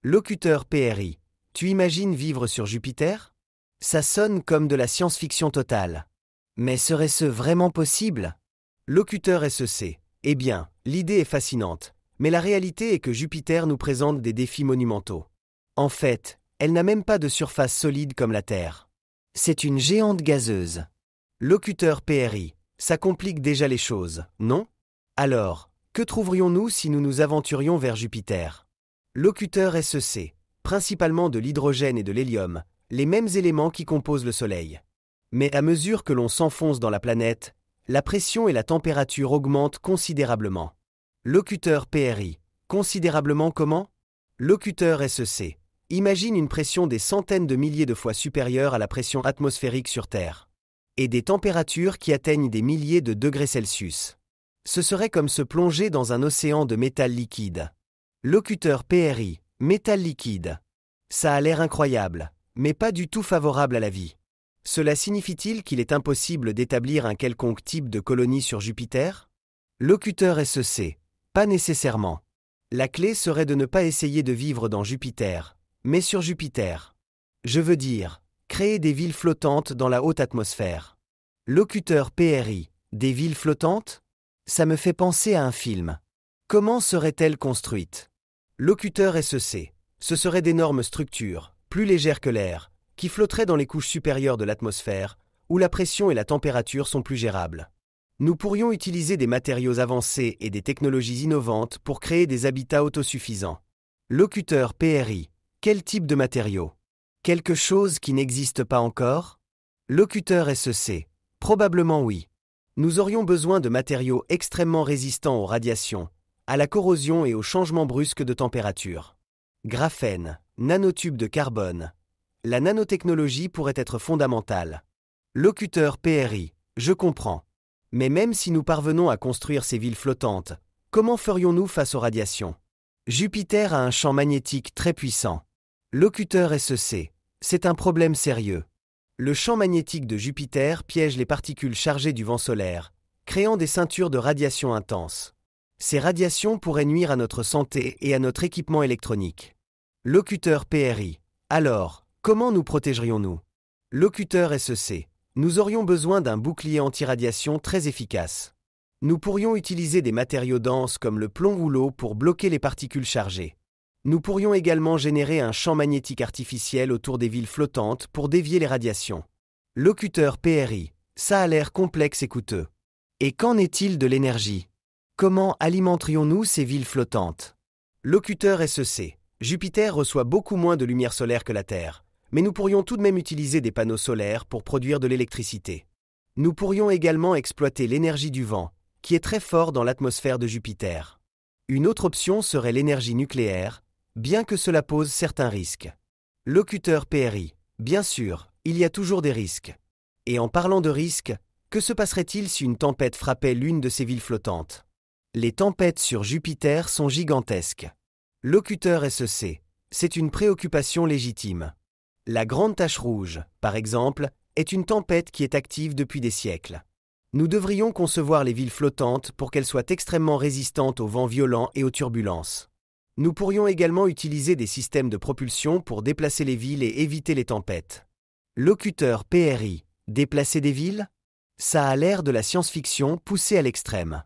Locuteur PRI. Tu imagines vivre sur Jupiter? Ça sonne comme de la science-fiction totale. Mais serait-ce vraiment possible? Locuteur SEC. Eh bien, l'idée est fascinante, mais la réalité est que Jupiter nous présente des défis monumentaux. En fait, elle n'a même pas de surface solide comme la Terre. C'est une géante gazeuse. Locuteur PRI. Ça complique déjà les choses, non? Alors, que trouverions-nous si nous nous aventurions vers Jupiter? Locuteur SEC. Principalement de l'hydrogène et de l'hélium, les mêmes éléments qui composent le Soleil. Mais à mesure que l'on s'enfonce dans la planète, la pression et la température augmentent considérablement. Locuteur PRI. Considérablement comment? Locuteur SEC. Imagine une pression des centaines de milliers de fois supérieure à la pression atmosphérique sur Terre. Et des températures qui atteignent des milliers de degrés Celsius. Ce serait comme se plonger dans un océan de métal liquide. Locuteur PRI. Métal liquide. Ça a l'air incroyable, mais pas du tout favorable à la vie. Cela signifie-t-il qu'il est impossible d'établir un quelconque type de colonie sur Jupiter? Locuteur SEC. Pas nécessairement. La clé serait de ne pas essayer de vivre dans Jupiter, mais sur Jupiter. Je veux dire, créer des villes flottantes dans la haute atmosphère. Locuteur PRI. Des villes flottantes? Ça me fait penser à un film. Comment seraient-elles construites? Locuteur SEC. Ce seraient d'énormes structures, plus légères que l'air, qui flotteraient dans les couches supérieures de l'atmosphère, où la pression et la température sont plus gérables. Nous pourrions utiliser des matériaux avancés et des technologies innovantes pour créer des habitats autosuffisants. Locuteur PRI. Quel type de matériaux? Quelque chose qui n'existe pas encore? Locuteur SEC. Probablement oui. Nous aurions besoin de matériaux extrêmement résistants aux radiations, à la corrosion et aux changements brusques de température. Graphène, nanotubes de carbone. La nanotechnologie pourrait être fondamentale. Locuteur PRI. Je comprends. Mais même si nous parvenons à construire ces villes flottantes, comment ferions-nous face aux radiations? Jupiter a un champ magnétique très puissant. Locuteur SEC. C'est un problème sérieux. Le champ magnétique de Jupiter piège les particules chargées du vent solaire, créant des ceintures de radiation intenses. Ces radiations pourraient nuire à notre santé et à notre équipement électronique. Locuteur PRI. Alors, comment nous protégerions-nous? Locuteur SEC. Nous aurions besoin d'un bouclier anti-radiation très efficace. Nous pourrions utiliser des matériaux denses comme le plomb ou l'eau pour bloquer les particules chargées. Nous pourrions également générer un champ magnétique artificiel autour des villes flottantes pour dévier les radiations. Locuteur PRI. Ça a l'air complexe et coûteux. Et qu'en est-il de l'énergie? Comment alimenterions-nous ces villes flottantes? Locuteur SEC. Jupiter reçoit beaucoup moins de lumière solaire que la Terre, mais nous pourrions tout de même utiliser des panneaux solaires pour produire de l'électricité. Nous pourrions également exploiter l'énergie du vent, qui est très fort dans l'atmosphère de Jupiter. Une autre option serait l'énergie nucléaire, bien que cela pose certains risques. Locuteur PRI. Bien sûr, il y a toujours des risques. Et en parlant de risques, que se passerait-il si une tempête frappait l'une de ces villes flottantes? Les tempêtes sur Jupiter sont gigantesques. Locuteur SEC. C'est une préoccupation légitime. La Grande Tache Rouge, par exemple, est une tempête qui est active depuis des siècles. Nous devrions concevoir les villes flottantes pour qu'elles soient extrêmement résistantes aux vents violents et aux turbulences. Nous pourrions également utiliser des systèmes de propulsion pour déplacer les villes et éviter les tempêtes. Locuteur PRI. Déplacer des villes? Ça a l'air de la science-fiction poussée à l'extrême.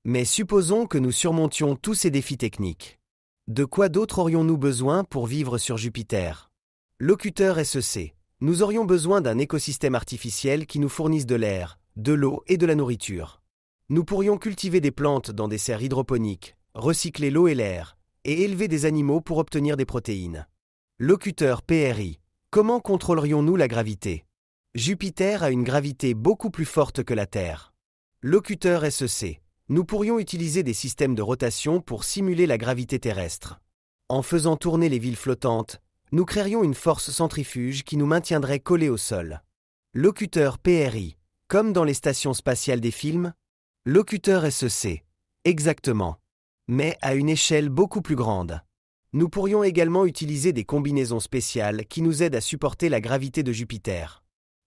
Mais supposons que nous surmontions tous ces défis techniques. De quoi d'autre aurions-nous besoin pour vivre sur Jupiter? Locuteur SEC. Nous aurions besoin d'un écosystème artificiel qui nous fournisse de l'air, de l'eau et de la nourriture. Nous pourrions cultiver des plantes dans des serres hydroponiques, recycler l'eau et l'air, et élever des animaux pour obtenir des protéines. Locuteur PRI. Comment contrôlerions-nous la gravité? Jupiter a une gravité beaucoup plus forte que la Terre. Locuteur SEC. Nous pourrions utiliser des systèmes de rotation pour simuler la gravité terrestre. En faisant tourner les villes flottantes, nous créerions une force centrifuge qui nous maintiendrait collés au sol. Locuteur PRI. Comme dans les stations spatiales des films? Locuteur SEC. Exactement. Mais à une échelle beaucoup plus grande. Nous pourrions également utiliser des combinaisons spéciales qui nous aident à supporter la gravité de Jupiter.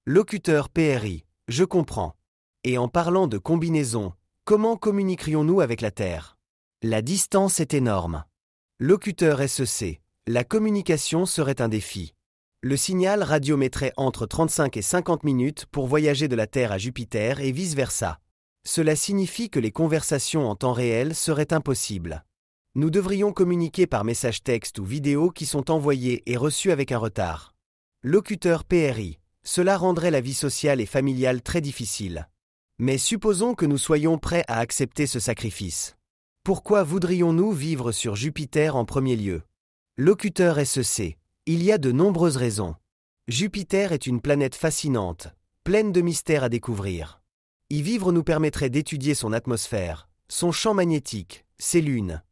Locuteur PRI. Je comprends. Et en parlant de combinaisons, comment communiquerions-nous avec la Terre? La distance est énorme. Locuteur SEC. La communication serait un défi. Le signal radio mettrait entre 35 et 50 minutes pour voyager de la Terre à Jupiter et vice-versa. Cela signifie que les conversations en temps réel seraient impossibles. Nous devrions communiquer par message texte ou vidéo qui sont envoyés et reçus avec un retard. Locuteur PRI. Cela rendrait la vie sociale et familiale très difficile. Mais supposons que nous soyons prêts à accepter ce sacrifice. Pourquoi voudrions-nous vivre sur Jupiter en premier lieu? Locuteur SEC. Il y a de nombreuses raisons. Jupiter est une planète fascinante, pleine de mystères à découvrir. Y vivre nous permettrait d'étudier son atmosphère, son champ magnétique, ses lunes.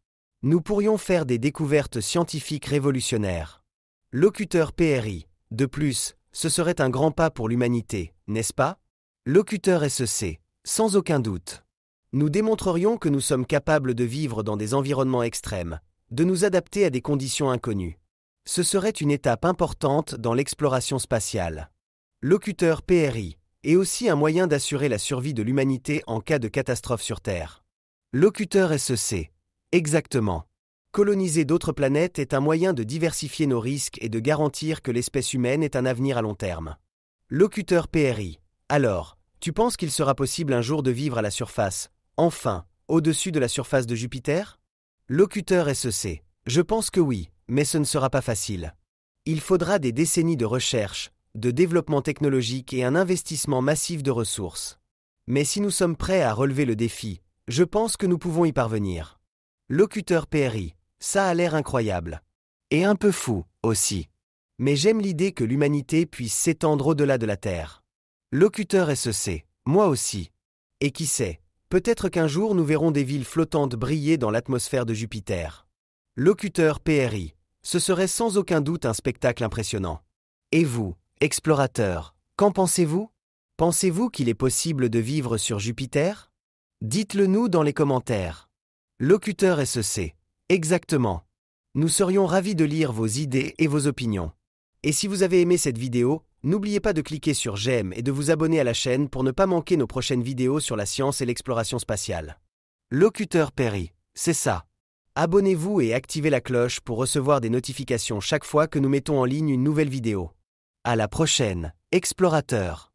Nous pourrions faire des découvertes scientifiques révolutionnaires. Locuteur PRI. De plus, ce serait un grand pas pour l'humanité, n'est-ce pas? Locuteur SEC. Sans aucun doute. Nous démontrerions que nous sommes capables de vivre dans des environnements extrêmes, de nous adapter à des conditions inconnues. Ce serait une étape importante dans l'exploration spatiale. Locuteur PRI est aussi un moyen d'assurer la survie de l'humanité en cas de catastrophe sur Terre. Locuteur SEC. Exactement. Coloniser d'autres planètes est un moyen de diversifier nos risques et de garantir que l'espèce humaine ait un avenir à long terme. Locuteur PRI. Alors, tu penses qu'il sera possible un jour de vivre à la surface, enfin, au-dessus de la surface de Jupiter? Locuteur SEC. Je pense que oui, mais ce ne sera pas facile. Il faudra des décennies de recherche, de développement technologique et un investissement massif de ressources. Mais si nous sommes prêts à relever le défi, je pense que nous pouvons y parvenir. Locuteur PRI. Ça a l'air incroyable. Et un peu fou, aussi. Mais j'aime l'idée que l'humanité puisse s'étendre au-delà de la Terre. Locuteur SEC. Moi aussi. Et qui sait, peut-être qu'un jour nous verrons des villes flottantes briller dans l'atmosphère de Jupiter. Locuteur PRI. Ce serait sans aucun doute un spectacle impressionnant. Et vous, explorateurs, qu'en pensez-vous? Pensez-vous qu'il est possible de vivre sur Jupiter? Dites-le nous dans les commentaires. Locuteur SEC. Exactement. Nous serions ravis de lire vos idées et vos opinions. Et si vous avez aimé cette vidéo, n'oubliez pas de cliquer sur j'aime et de vous abonner à la chaîne pour ne pas manquer nos prochaines vidéos sur la science et l'exploration spatiale. Locuteur PRI. C'est ça. Abonnez-vous et activez la cloche pour recevoir des notifications chaque fois que nous mettons en ligne une nouvelle vidéo. À la prochaine, explorateurs!